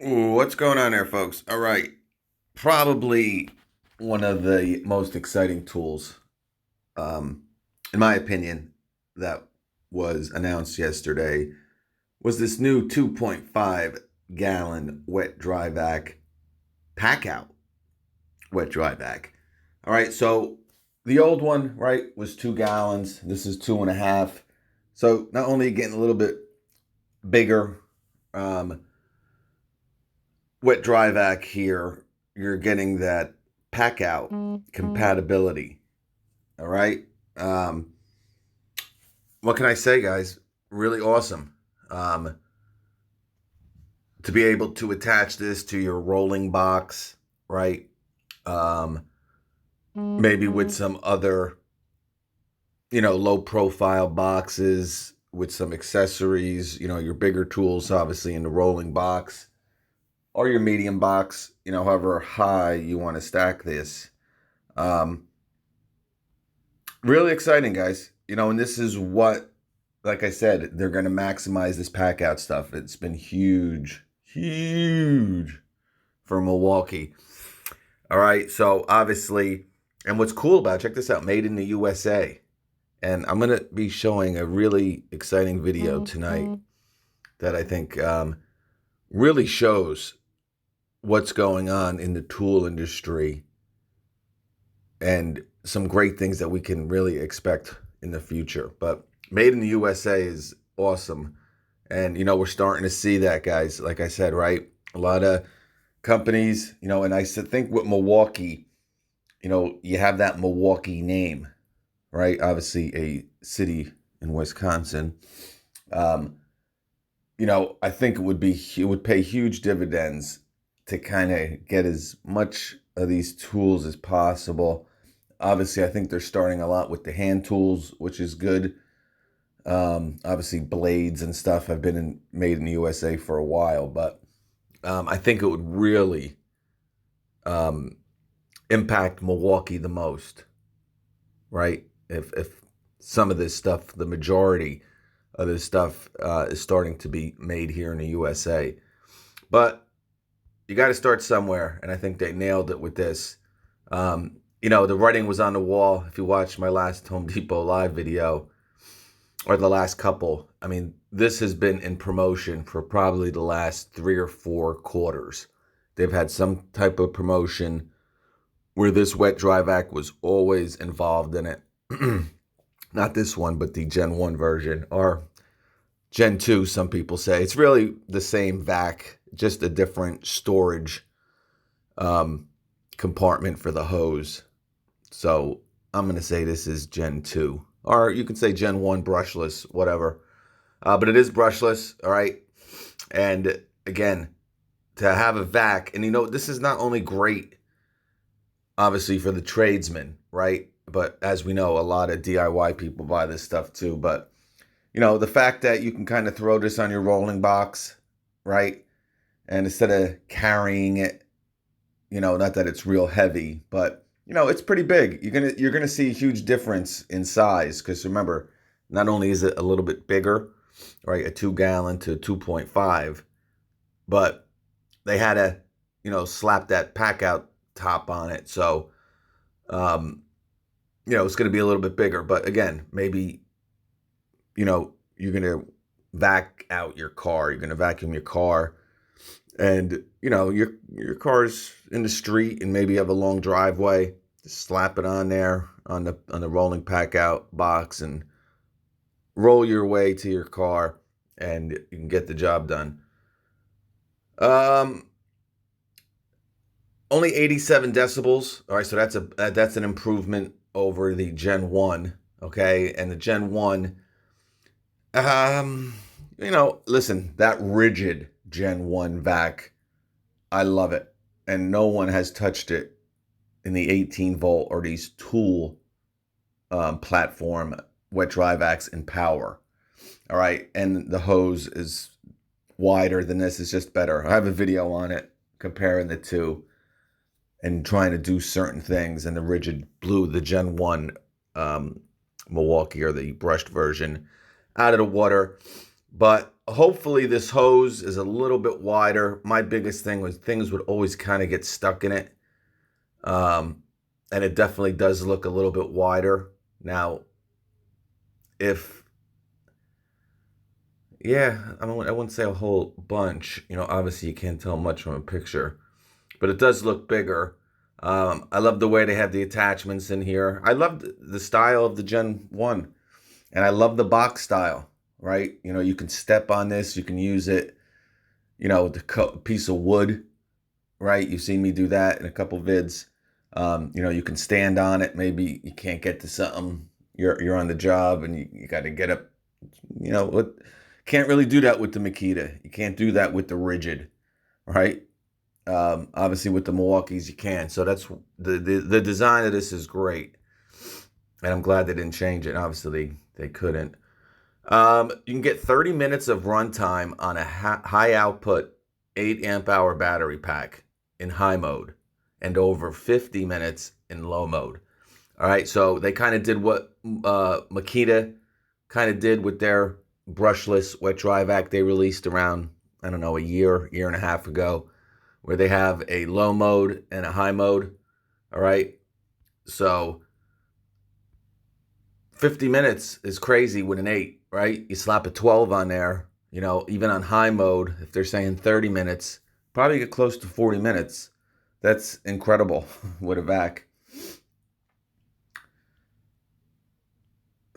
Ooh, what's going on there, folks? All right. Probably one of the most exciting tools, um, in my opinion, that was announced yesterday was this new 2.5 gallon wet dry vac PACKOUT wet dry vac. All right. So the old one, right, was 2 gallons. This is 2.5. So not only getting a little bit bigger, um, wet dry vac here, you're getting that pack out compatibility. All right. Um, what can I say, guys? Really awesome. Um, to be able to attach this to your rolling box, right? Um, maybe with some other, low profile boxes with some accessories, your bigger tools, obviously, in the rolling box or your medium box, however high you want to stack this. Um, Really exciting, guys. And this is what, like I said, they're going to maximize this pack out stuff. It's been huge, huge for Milwaukee. All right. So obviously, and what's cool about it, check this out, made in the USA. And I'm going to be showing a really exciting video tonight that I think really shows what's going on in the tool industry and some great things that we can really expect in the future. But made in the USA is awesome. And, we're starting to see that, guys. Like I said, right? A lot of companies, and I think with Milwaukee, you have that Milwaukee name, right? Obviously, a city in Wisconsin. Um, I think it would pay huge dividends to kind of get as much of these tools as possible. Obviously, I think they're starting a lot with the hand tools, which is good. Obviously, blades and stuff have been made in the USA for a while, but I think it would really um, impact Milwaukee the most, right? If some of this stuff, the majority of this stuff, is starting to be made here in the USA, but you got to start somewhere, and I think they nailed it with this. The writing was on the wall. If you watched my last Home Depot live video, or the last couple, I mean, this has been in promotion for probably the last 3 or 4 quarters. They've had some type of promotion where this wet dry vac was always involved in it. Not this one, but the Gen 1 version, or Gen 2, some people say. It's really the same vac, just a different storage um, compartment for the hose. So I'm going to say this is Gen 2. Or you can say Gen 1 brushless, whatever. But it is brushless, all right? And again, to have a vac, and this is not only great, obviously, for the tradesmen, right? But as we know, a lot of DIY people buy this stuff too. But, the fact that you can kind of throw this on your rolling box, right? And instead of carrying it, not that it's real heavy, but it's pretty big. You're gonna see a huge difference in size because remember, not only is it a little bit bigger, right, a 2 gallon to 2.5, but they had to slap that pack out top on it, so um, it's gonna be a little bit bigger. But again, maybe you're gonna vac out your car. You're gonna vacuum your car and your car's in the street and maybe you have a long driveway, just slap it on there on the rolling pack out box and roll your way to your car and you can get the job done. um Only 87 decibels. All right, so that's an improvement over the Gen 1. Okay, and the Gen 1, um listen, that rigid Gen 1 vac, I love it. And no one has touched it in the 18 volt or these tool platform wet dry vacs in power. All right. And the hose is wider than this, is just better. I have a video on it comparing the two and trying to do certain things. And the rigid blew the Gen 1 um, Milwaukee, or the brushed version, out of the water. But hopefully this hose is a little bit wider. My biggest thing was things would always kind of get stuck in it. And it definitely does look a little bit wider. Now, I wouldn't say a whole bunch. Obviously you can't tell much from a picture, but it does look bigger. I love the way they have the attachments in here. I love the style of the Gen 1, and I love the box style, right? You can step on this, you can use it, the piece of wood, right? You've seen me do that in a couple vids. You can stand on it. Maybe you can't get to something. You're on the job and you got to get up. Can't really do that with the Makita. You can't do that with the Rigid, right? Obviously with the Milwaukees you can. So that's the design of this is great, and I'm glad they didn't change it. Obviously they couldn't. You can get 30 minutes of runtime on a high output 8 amp hour battery pack in high mode, and over 50 minutes in low mode. All right, so they kind of did what Makita kind of did with their brushless wet dry vac they released around, I don't know, a year and a half ago, where they have a low mode and a high mode. All right, so 50 minutes is crazy with an 8, right? You slap a 12 on there, even on high mode, if they're saying 30 minutes, probably get close to 40 minutes. That's incredible with a vac.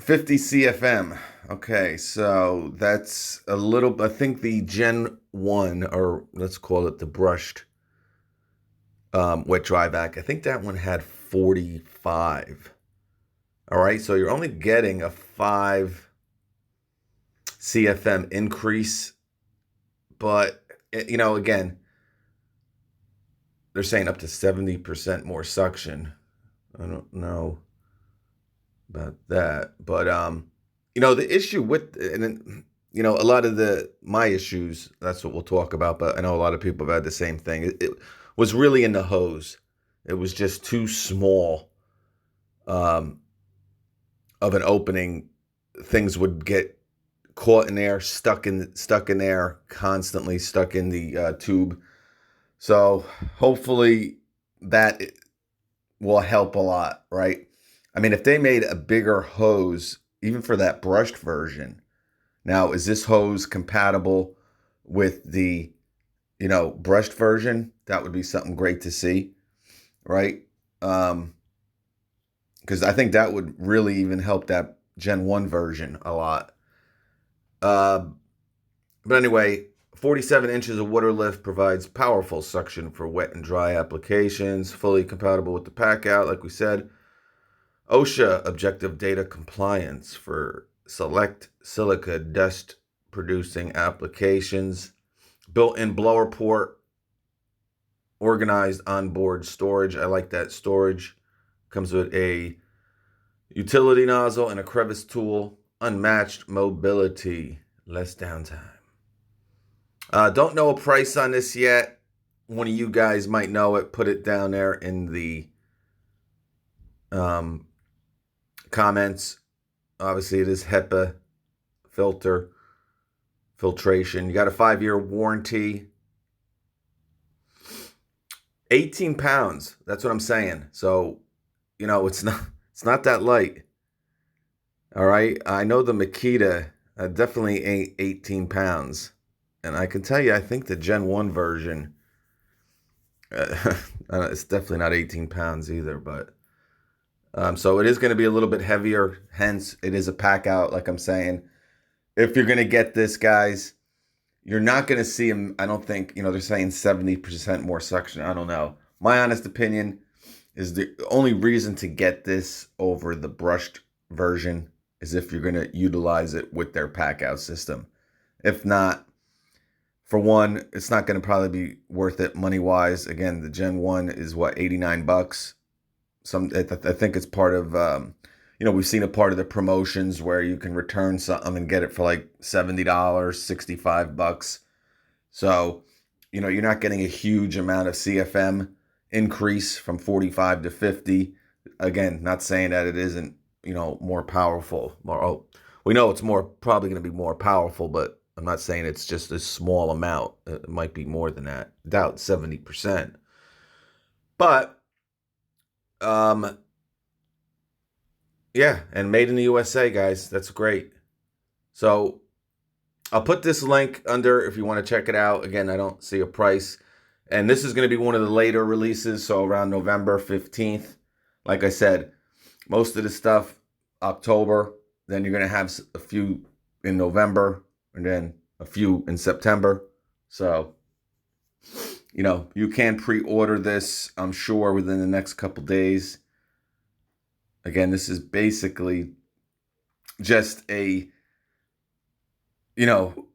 50 CFM. Okay, so that's a little, I think the Gen 1, or let's call it the brushed wet dry vac, I think that one had 45. All right, so you're only getting a 5 CFM increase, but, again, they're saying up to 70% more suction. I don't know about that, but the issue with, and a lot of my issues, that's what we'll talk about, but I know a lot of people have had the same thing. It was really in the hose. It was just too small of an opening. Things would get caught in there, stuck in there, constantly stuck in the tube. So hopefully that will help a lot, right? I mean, if they made a bigger hose, even for that brushed version. Now, is this hose compatible with the, brushed version? That would be something great to see, right? Because I think that would really even help that Gen 1 version a lot. But anyway, 47 inches of water lift provides powerful suction for wet and dry applications, fully compatible with the PACKOUT, like we said. OSHA objective data compliance for select silica dust producing applications. Built-in blower port, organized onboard storage. I like that storage. Comes with a utility nozzle and a crevice tool. Unmatched mobility, less downtime. Don't know a price on this yet. One of you guys might know it. Put it down there in the comments. Obviously, it is HEPA filtration. You got a 5-year warranty. 18 pounds. That's what I'm saying. So, it's not that light. All right. I know the Makita definitely ain't 18 pounds. And I can tell you, I think the Gen 1 version, it's definitely not 18 pounds either. But so it is going to be a little bit heavier. Hence, it is a PACKOUT, like I'm saying. If you're going to get this, guys, you're not going to see them. I don't think, they're saying 70% more suction. I don't know. My honest opinion is the only reason to get this over the brushed version is if you're going to utilize it with their PACKOUT system. If not, for one, it's not going to probably be worth it money-wise. Again, the Gen 1 is, what, $89? I think it's part of, we've seen a part of the promotions where you can return something and get it for like $70, $65. So, you're not getting a huge amount of CFM increase from 45 to 50. Again, not saying that it isn't, more powerful. We know it's probably going to be more powerful, but I'm not saying it's just a small amount. It might be more than that. I doubt 70%. But yeah, and made in the USA, guys. That's great. So I'll put this link under if you want to check it out. Again, I don't see a price. And this is going to be one of the later releases, so around November 15th. Like I said, most of the stuff, October. Then you're going to have a few in November, and then a few in September. So, you know, you can pre-order this, I'm sure, within the next couple days. Again, this is basically just a, you know,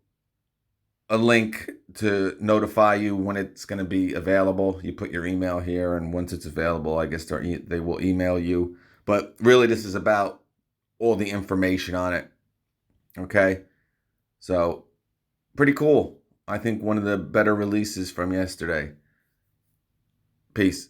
a link to notify you when it's going to be available. You put your email here, and once it's available, I guess they will email you. But really, this is about all the information on it. Okay? So, pretty cool. I think one of the better releases from yesterday. Peace.